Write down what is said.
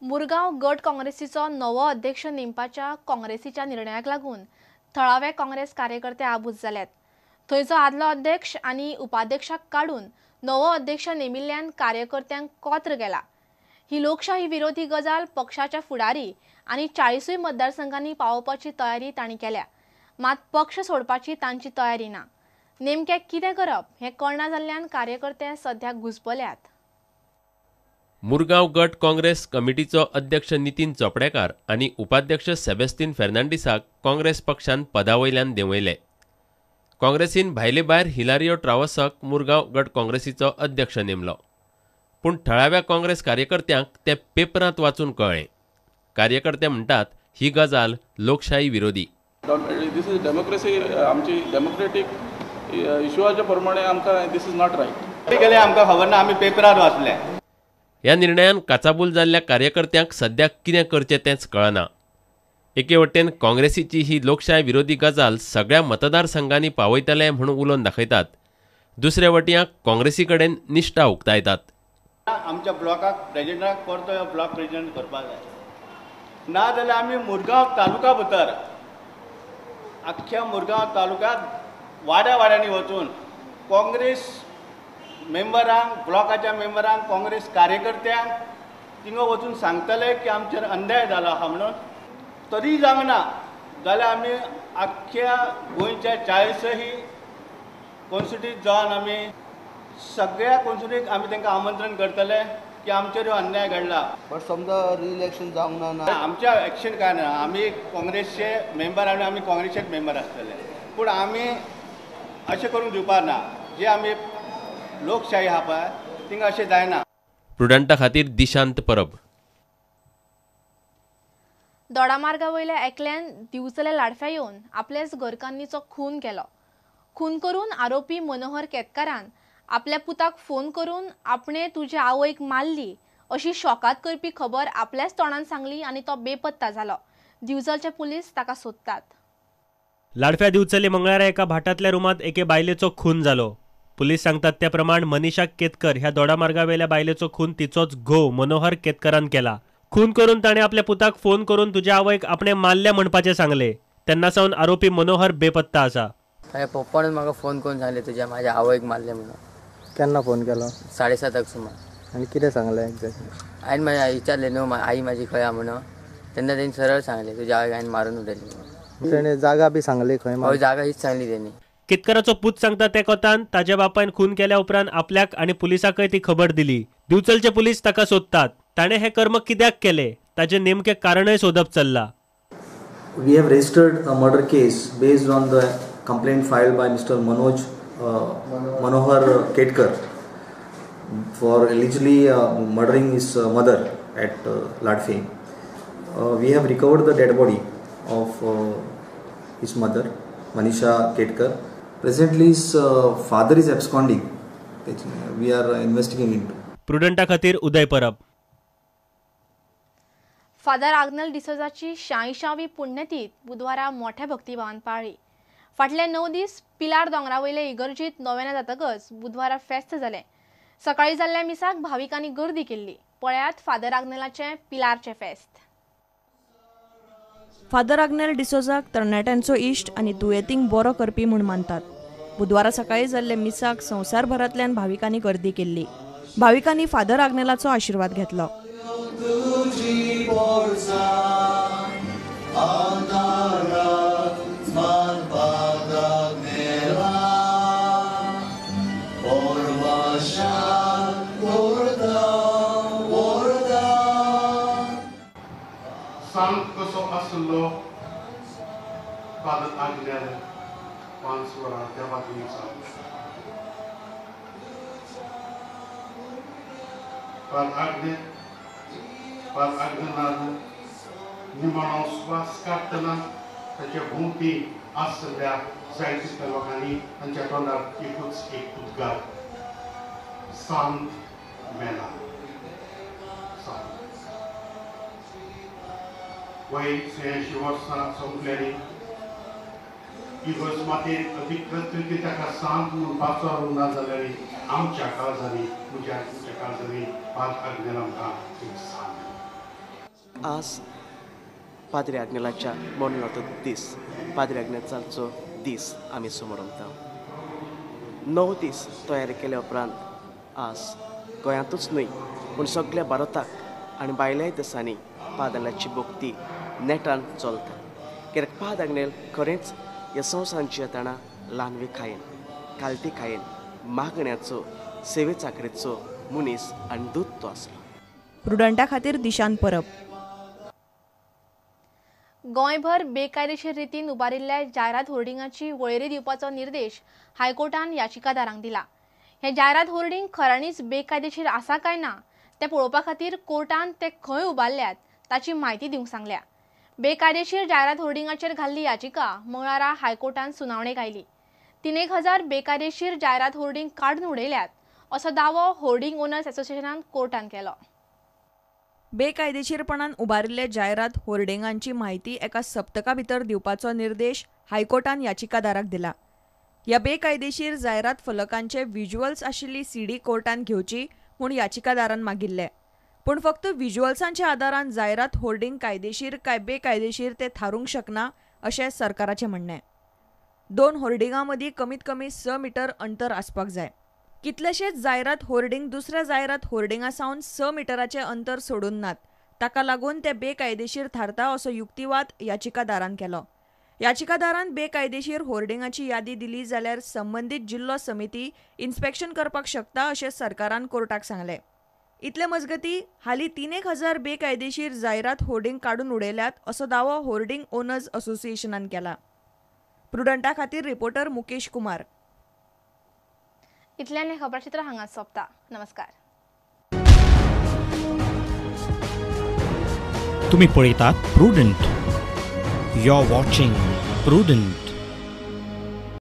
मुरगांव गट काँग्रेसीचो नवो अध्यक्ष नेमपाच्या काँग्रेसीच्या निर्णयाक लागून थळावे काँग्रेस कार्यकर्ते आबूज जाल्यात। थंयचो आदलो अध्यक्ष आनी उपाध्यक्षाक काडून नवो अध्यक्ष नेमिल्ल्यान कार्यकर्त्यांक कोत्र गेला। ही लोकशाही विरोधी गजाल पक्षाच्या फुडारी आनी 40 मतदारसंघांनी पावोवपाची तयारी तांणी केल्या, मात पक्ष सोडपाची तांची तयारी ना। नेमकें कितें करप हें कळना जाल्ल्यान कार्यकर्ते सध्या घुस्पल्यात। मुरगांव गट काँग्रेस कमिटीचो अध्यक्ष नितीन चोपडेकार आनी उपाध्यक्ष सेबेस्तीन फेर्नांडीसाक काँग्रेस पक्षान पदावयल्यान देंवयले। काँग्रेसीन भायले भायर हिलारियो ट्रावसाक मुरगांव गट काँग्रेसीचो अध्यक्ष नेमलो, पूण थळाव्या काँग्रेस कार्यकर्त्यांक ते पेपरांत वाचून कळ्ळें। कार्यकर्ते म्हणटात ही गजाल लोकशाही विरोधी। दिस इज डेमोक्रेसी, आमची डेमोक्रेटीक इश्यूच्या प्रमाणे आमकां दिस इज नॉट रायट। गेले आमकां खबर ना, आमी पेपरांत वाचले। ह्या निर्णयान काचाबूल जाल्ल्या कार्यकर्त्यांक सद्याक कितें करचें तेंच कळना। एके वटेन काँग्रेसीची ही लोकशाय विरोधी गजाल सगळ्या मतदारसंघांनी पावयतले म्हणून उलोवन दाखयतात, दुसरे वटयाक काँग्रेसी कडेन निश्ठा उक्तायतात। आमच्या ब्लॉकाक प्रेजिडेंटाक परतो ब्लॉक प्रेजिडेंट करपाक जाय, ना जाल्यार आमी मुरगांव तालुका भितर अख्ख्या मुरगांव तालुक्यांत वाड्या वाड्यांनी वचून काँग्रेस मेंबरांक, ब्लॉकाच्या मेंबरांक, काँग्रेस कार्यकर्त्यांक थिंगा वचून सांगतले की आमचेर अन्याय जाला आहा म्हणून। तरी जावना जाल्यार आमी अख्ख्या गोंयच्या 40 कॉन्स्टिट्युएंसीत जावन आमी सगळ्या कॉन्स्टिट्युएंसीक आमी तांकां आमंत्रण करतले की आमचेर हो अन्याय घडला। बट समजा रिइलेक्शन जावंक ना, आमच्या एक्शन काय ना, आमी काँग्रेसचे मेंबर आनी आमी काँग्रेसचेच मेंबर आसतले, पूण आमी अशें करूंक दिवपाक ना। जे आमी लोकशाही हा पळय थिंगा अशें जायना। प्रुडंटा खातीर दिशांत परब। दोडामार्गा वयल्या एकल्यान दिवचले लाडफ्या येवन आपल्याच घरकान्नीचो खून केलो। खून करून आरोपी मनोहर केतकारान आपल्या पुताक फोन करून आपणे तुज्या आवयक मारली अशी शॉकात करपी खबर आपल्याच तोंडान सांगली आनी तो बेपत्ता जालो। दिवचलचे पुलीस ताका सोदतात। लाडफ्या दिवचले मंगळारा एका भाटातल्या रुमात एके बायलेचो खून जालो। पुलीस सांगतात त्या प्रमाण मनीषा केतकर ह्या दोडामार्गा वयल्या बायलेचो खून तिचोच घोव मनोहर केतकरान केला। खून करून ताणे आपल्या पुताक फोन करून तुज्या आवयक आपणे मारल्या म्हणपाचे सांगले। तेन्ना सावन आरोपी मनोहर बेपत्ता आसा। माझ्या पप्पान म्हाका फोन करून सांगले तुज्या माझ्या आवयक मारले म्हणून। केन्ना फोन केलो? 7:30 सुमार। आनी कितें सांगलें एक्झॅक्टली? हांवें म्हाज्या विचारलें न्हू आई म्हाजी खंय आहा म्हणून, तेन्ना तेणी सरळ सांगले तुज्या आवयक हांवें मारून उडयली म्हणून। तेणे जागा बी सांगली खंय? हय, जागा हीच सांगली तेणी। केतकराचो पूत सांगता ते कोतान ताज्या बापायन खून केल्या उपरांत आपल्याक आनी पुलिसाकय ती खबर दिली। दिवचलचे पुलीस ताका सोदतात। ताणे हे कर्म कित्याक केले ताचे नेमके कारणय सोदप चल्ला। We have registered a murder case based on the complaint filed by Mr. Manohar Ketkar for allegedly murdering his mother at Ladfe. We have recovered the dead body of his mother, Manisha Ketkar. Presently, his father is absconding. We are investigating into. प्रुडंटा खातीर उदय Parab. Father Agnel डिसोजाची 86वी पुण्यतीथ बुधवारा मोठ्या भक्तिभावान पाळ्ळी। फाटले 9 दीस पिलार दोंगरावयले इगर्जीत novena जातकच बुधवारा फेस्त जालें। सकाळी जाल्ल्या मिसाक भाविकांनी गर्दी केल्ली। पळयात फादर आग्नेलाचे पिलारचे फेस्त। फादर आग्नेल डिसोजाक तरणाट्यांचो इश्ट आनी दुयेंतींक बरो करपी म्हूण मानतात। बुधवारा सकाळी जाल्ले मिसाक संवसारभरांतल्यान भाविकांनी गर्दी केल्ली। भाविकांनी फादर आग्नेलाचो आशिर्वाद घेतलो। सांत कसो आसलो फादर आग्नेल 5 वरां देवाक दिवचा। फादर आग्नेलान निमाणो स्वास काडटना ताचे भोंवती आसलेल्या जायत्या लोकांनी तांच्या तोंडार एकूच एक उद्गार, सांत मेला। वय 86 वर्सां सोंपलेली इगर्ज मातेर अधिकृतरिती ताका सांत म्हणून पाचारूंक ना जाल्यार आमच्या काळजांनी, तुमच्या काळजांनी फादर आग्नेल आमकां एक सांत। आज पाद्री आग्नेलाच्या मोडलो दीस पाद्री आग्नेलाचो दीस आमी समोर आमता 9 दीस तयारी केल्या उपरांत आज गोंयांतूच न्हय पूण सगळ्या भारताक आनी भायल्याय देशांनी पादांची भक्ती नेटान चलता कित्याक पाद आग्नेल खरेंच ह्या संवसारांची येताना ल्हानवी खायेन कालती खायेन मागण्याचो सेवे चाकरेचो मनीस आनी दूत तो आसलो. प्रुडंटा खातीर दिशांत परब. गोंयभर बेकायदेशीर रितीन उबारिल्ल्या जायरात होर्डिंगाची वळेरी दिवपाचो निर्देश हायकोर्टान याचिकादारांक दिला. हे जायरात होर्डिंग खऱ्यांनीच बेकायदेशीर आसा काय ना ते पळोवपा खातीर कोर्टान ते खंय उबारल्यात ताची म्हायती दिवंक सांगल्या. बेकायदेशीर जायरात होर्डिंगाचेर घाल्ली याचिका मंगळारा हायकोर्टान सुनावणेक आयली. 3,000 बेकायदेशीर जायरात होर्डिंग काडून उडयल्यात असो दावो होर्डिंग ओनर्स असोसिएशनान कोर्टान केलो. बेकायदेशीरपणान उबारिल्ले जायरात होर्डिंगांची म्हायती एका सप्तका भितर दिवपाचो निर्देश हायकोर्टान याचिकादाराक दिला. ह्या बेकायदेशीर जायरात फलकांचे व्हिज्युअल्स आशिल्ली सीडी कोर्टान घेवची म्हूण याचिकादारान मागिल्ले. पूण फक्त व्हिज्युअल्सांच्या आदारान जायरात होर्डिंग कायदेशीर काय बेकायदेशीर ते थारूंक शकना अशें सरकाराचें म्हणणें. 2 होर्डिंगां मदीं कमीत कमी 6 मीटर अंतर आसपाक जाय. कितलेशेच जायरात होर्डिंग दुसऱ्या जायरात होर्डिंगा सावन 6 मिटराचें अंतर सोडून नात. ताका लागून ते बेकायदेशीर थारता असो युक्तिवाद याचिकादारान केलो. याचिकादारान बेकायदेशीर होर्डिंगाची यादी दिली जाल्यार संबंदीत जिल्लो समिती इन्स्पेक्शन करपाक शकता अशें सरकारान कोर्टाक सांगलें. इतले मजगतीं हालीं 3,000 बेकायदेशीर जायरात होर्डिंग काडून उडयल्यात असो दावो होर्डिंग ओनर्स असोसिएशनान केला. प्रुडंटा खातीर रिपोर्टर मुकेश कुमार. इतल्यान हें खबराचित्र हांगाच सोंपता. नमस्कार. तुम्ही पळयतात Prudent. You are watching prudent.